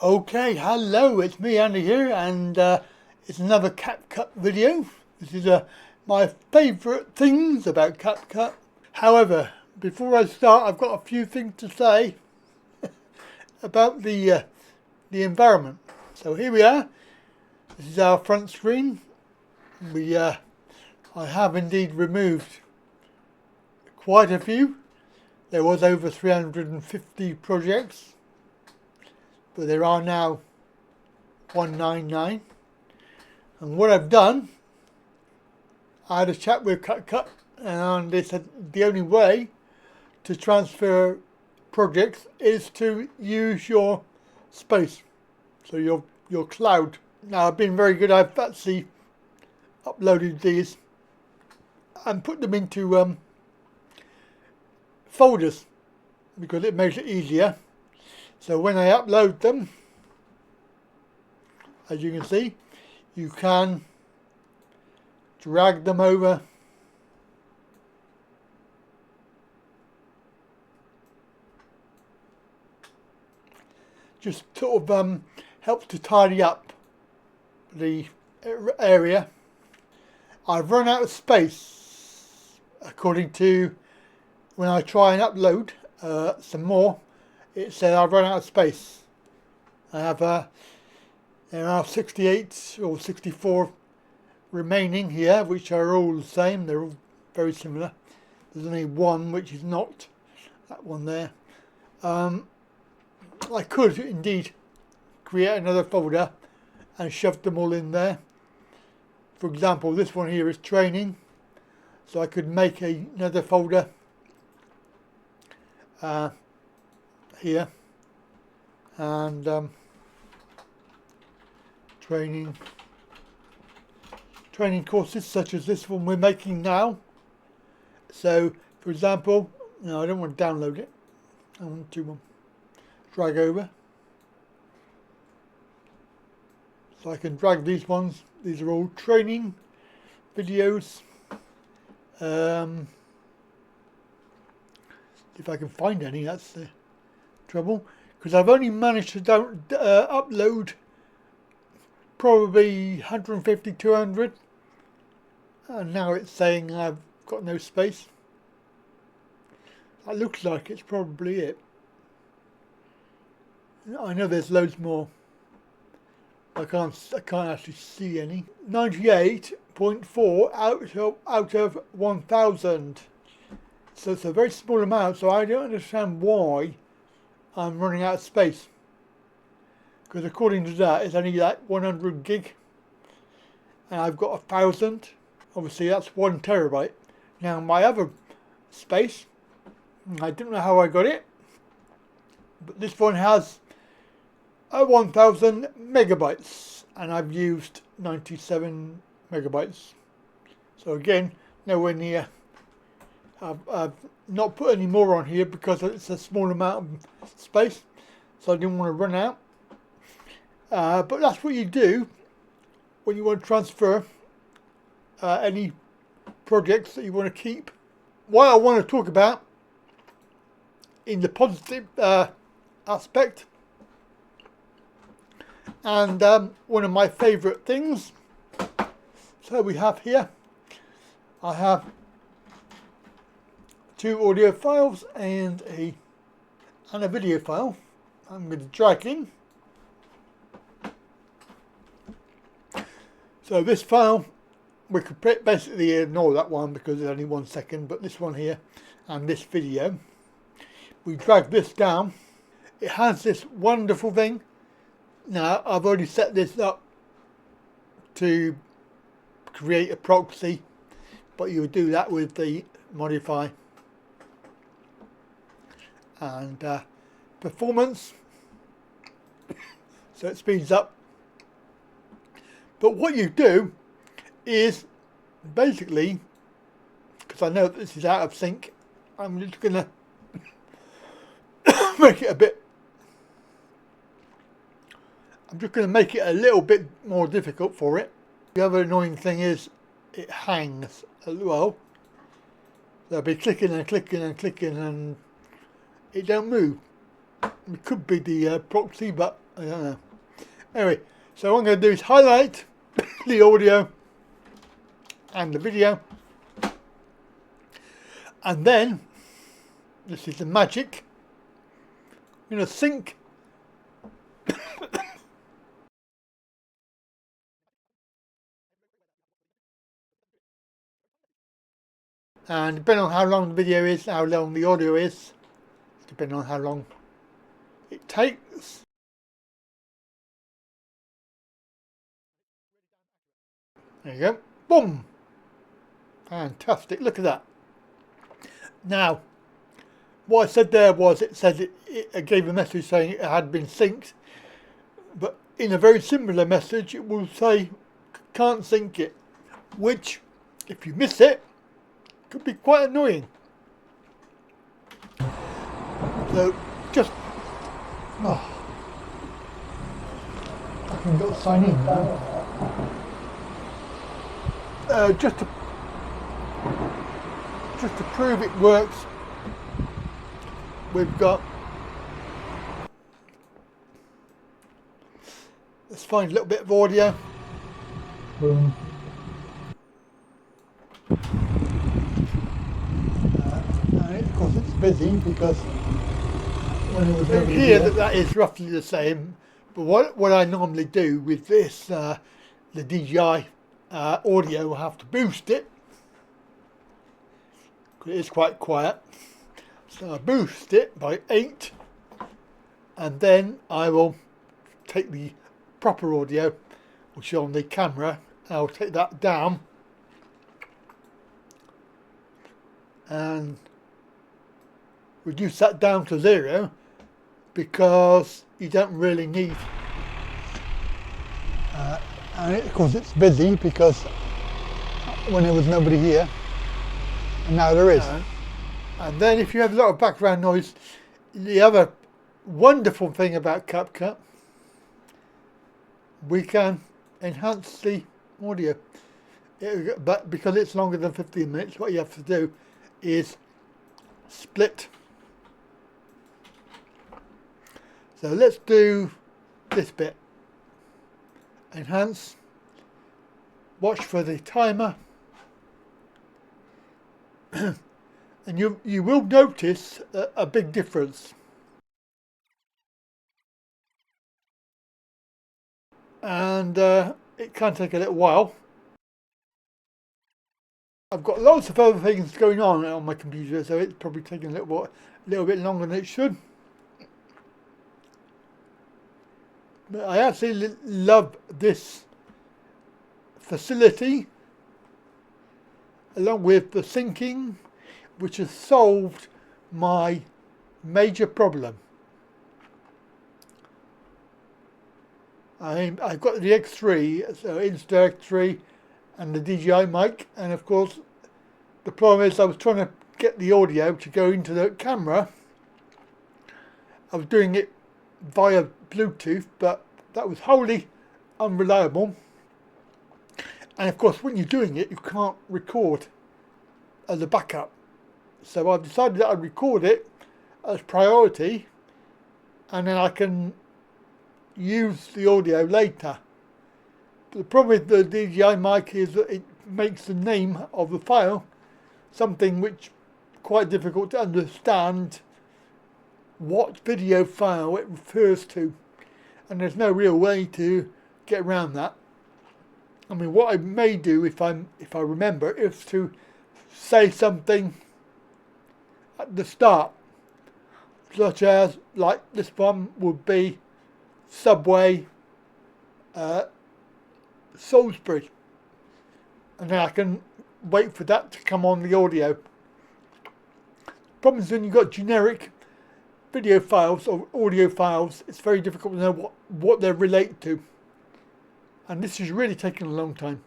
Okay, hello, it's me Andy here, and it's another Capcut video. This is my favourite things about Capcut. However, before I start, I've got a few things to say about the environment. So here we are. This is our front screen. I have indeed removed quite a few. There was over 350 projects, but there are now 199. And what I've done, I had a chat with Capcut, and they said the only way to transfer projects is to use your space, so your cloud. Now I've been very good. I've actually uploaded these and put them into folders because it makes it easier. So when I upload them, as you can see, you can drag them over just sort of helps to tidy up the area. I've run out of space according to when I try and upload some more. It said I've run out of space. I have there are 68 or 64 remaining here, which are all the same. They're all very similar. There's only one which is not, that one there. I could indeed create another folder and shove them all in there. For example, this one here is training, so I could make another folder here, and training courses such as this one we're making now. So for example, no, I don't want to download it, I want to drag over, so I can drag these ones. These are all training videos. If I can find any, that's the trouble, because I've only managed to upload probably 150, 200, and now it's saying I've got no space. That looks like it's probably it. I know there's loads more. I can't actually see any. 98.4 out of 1,000. So it's a very small amount, so I don't understand why I'm running out of space. Because according to that, it's only like 100 gig. And I've got 1,000. Obviously that's 1 terabyte. Now my other space, I don't know how I got it, but this one has 1,000 megabytes, and I've used 97 megabytes. So again, nowhere near. I've not put any more on here because it's a small amount of space, so I didn't want to run out. But that's what you do when you want to transfer any projects that you want to keep. What I want to talk about in the positive aspect, and one of my favourite things, so we have here, I have 2 audio files and a video file. I'm going to drag in. So this file, we could basically ignore that one because it's only 1 second, but this one here and this video, we drag this down. It has this wonderful thing. Now I've already set this up to create a proxy, but you would do that with the modify and performance, so it speeds up. But what you do is basically, because I know that this is out of sync, I'm just going to make it a little bit more difficult for it. The other annoying thing is it hangs as well. They'll be clicking and clicking and clicking and it don't move. It could be the proxy, but I don't know. Anyway, so what I'm going to do is highlight the audio and the video, and then this is the magic. I'm going to sync and depending on how long the video is, how long the audio is, depending on how long it takes. There you go. Boom! Fantastic. Look at that. Now, what I said there was it said it gave a message saying it had been synced, but in a very similar message it will say can't sync it, which if you miss it could be quite annoying. So just I can go sign in now. Just to prove it works, we've got, let's find a little bit of audio. Boom. And of course it's busy because when it was here that is roughly the same, but what I normally do with this, the DJI audio, I have to boost it. It is quite quiet, so I boost it by 8, and then I will take the proper audio, which is on the camera, and I'll take that down and reduce that down to 0, because you don't really need, and of course it's busy because when there was nobody here, and now there is. And then if you have a lot of background noise, the other wonderful thing about Capcut, we can enhance the audio. But because it's longer than 15 minutes, what you have to do is split. So let's do this bit. Enhance. Watch for the timer. And you will notice a big difference. And it can take a little while. I've got lots of other things going on my computer, so it's probably taking a little bit longer than it should. But I absolutely love this facility, along with the syncing, which has solved my major problem. I've got the X3, so Insta X3 and the DJI mic, and of course the problem is I was trying to get the audio to go into the camera. I was doing it via Bluetooth, but that was wholly unreliable. And of course when you're doing it, you can't record as a backup. So I've decided that I'd record it as priority, and then I can use the audio later. But the problem with the DJI mic is that it makes the name of the file something which is quite difficult to understand what video file it refers to, and there's no real way to get around that. I mean, what I may do if I remember is to say something at the start, such as, like this one would be Subway Salisbury, and then I can wait for that to come on the audio. Problem is when you've got generic video files or audio files, it's very difficult to know what they relate to, and this is really taking a long time.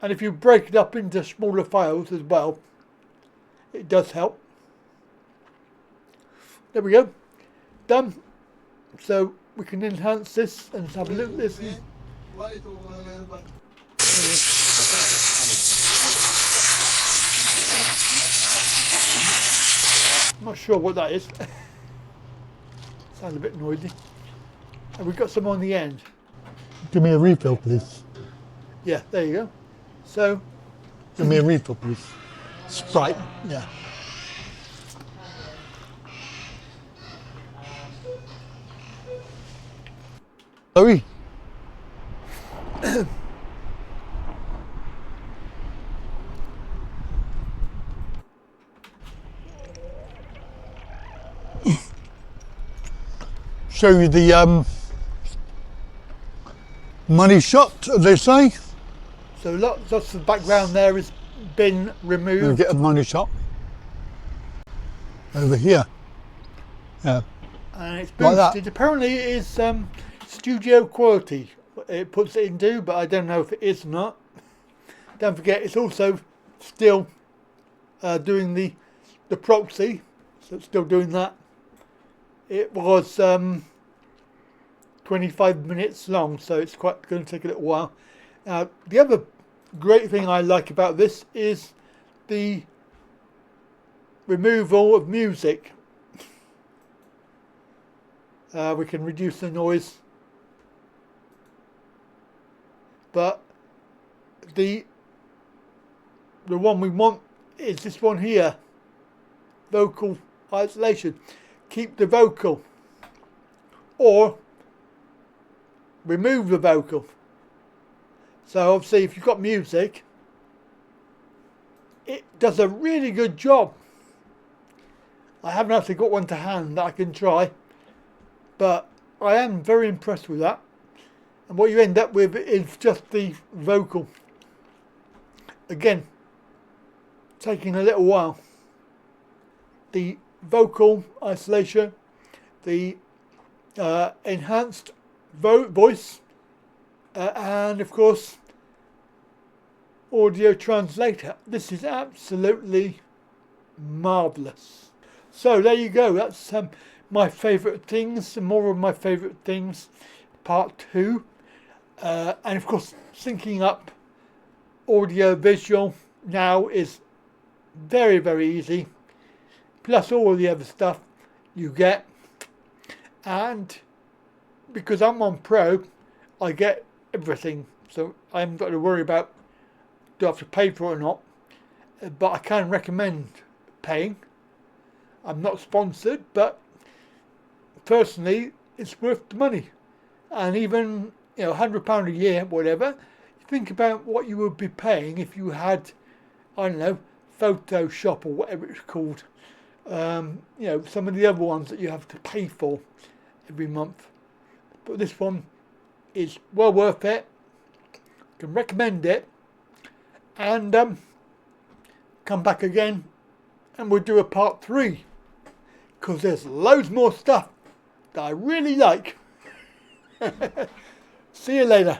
And if you break it up into smaller files as well, it does help. There we go, done. So we can enhance this and have a look at this. I'm not sure what that is. Sounds a bit noisy. And we've got some on the end. Give me a refill, please. Yeah, there you go. So, Give me a refill, please. Sprite, yeah. Sorry. Show you the money shot, as they say. so lots of the background there has been We'll removed. get a money shot over here. Yeah. And it's Like that. boosted. Apparently it is studio quality. It puts it into, but I don't know if it is or not. Don't forget, it's also still doing the proxy, so it's still doing that. It was 25 minutes long, so it's quite going to take a little while. Now, the other great thing I like about this is the removal of music. We can reduce the noise, but the one we want is this one here, vocal isolation. Keep the vocal or remove the vocal. So obviously if you've got music, it does a really good job. I haven't actually got one to hand that I can try, but I am very impressed with that. And what you end up with is just the vocal. Again, taking a little while. The vocal isolation, the enhanced voice, and of course audio translator. This is absolutely marvellous. So there you go, that's my favourite things, some more of my favourite things, part 2. And of course syncing up audio visual now is very, very easy, plus all the other stuff you get. And because I'm on Pro, I get everything, so I haven't got to worry about do I have to pay for it or not. But I can recommend paying. I'm not sponsored, but personally it's worth the money. And even, you know, £100 a year, whatever, think about what you would be paying if you had, I don't know, Photoshop or whatever it's called. You know, some of the other ones that you have to pay for every month. But this one is well worth it. Can recommend it. And come back again and we'll do a part 3. Because there's loads more stuff that I really like. See you later.